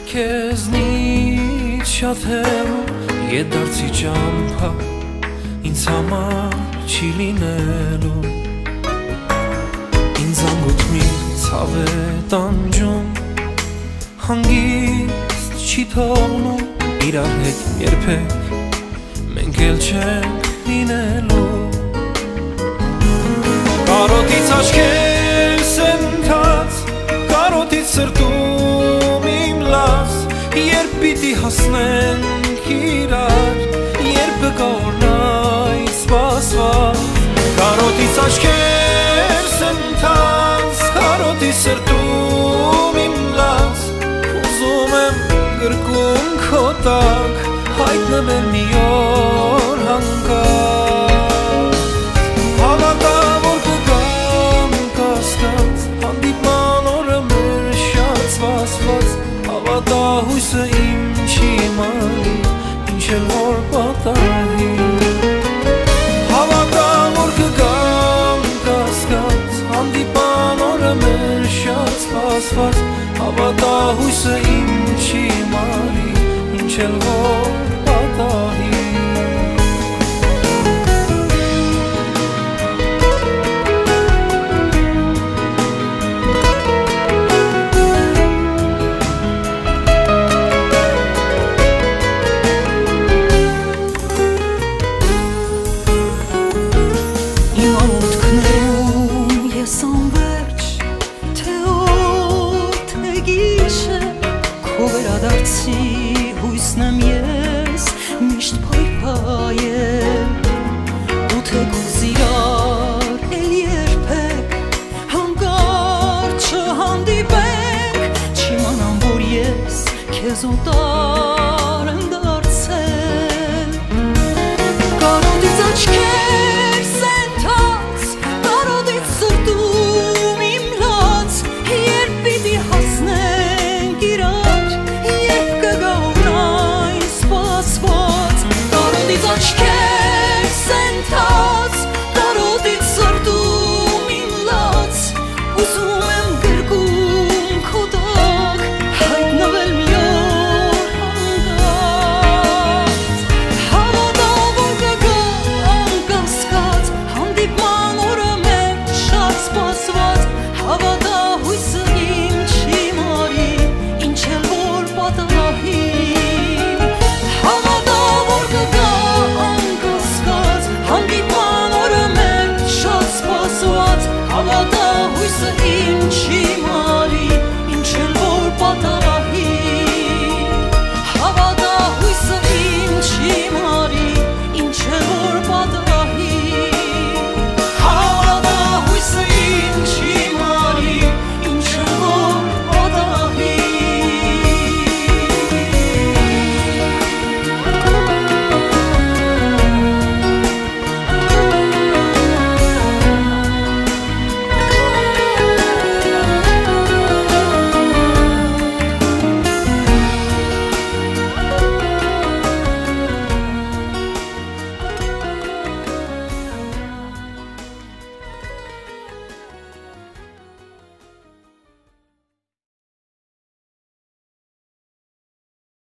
Քեզնից շատ հեռու Եդարձի ճամփա ինձ համար չի լինելու Ինձ անգոտ մի ցավ է տանջում Հանգիստ չի թողնում իրար հետ երբեք Մենք էլ չենք լինելու Կարոտից աչքերս են ընթաց Կարոտից սրտում իմ լաց Երբ պիտի հասնենք իրար Երբ կգորնայ սպասված Կարոտից աչքերս են ընթաց Կարոտից սրտում իմ լաց Ուզում եմ գրկում քո տակ Հայտնվել մի օր հանկարծ Հավատա որ կգամ կասկած Հանդիպման օրը մեր շատ սպասված Հավատա հույսը իմ չի մալի Ինչ էլ որ պատահի Հավատա որ կգամ կասկած Հանդիպման օրը մեր շատ սպասված Հավատա հույսը իմ չի մալի Ինչ էլ որ պատահի Վերադարձի հույսն եմ ես միշտ փայփայել ու թեկուզ իրար էլ երբեք հանկարծ չհանդիպենք չիմանամ որ ես քեզ ուտա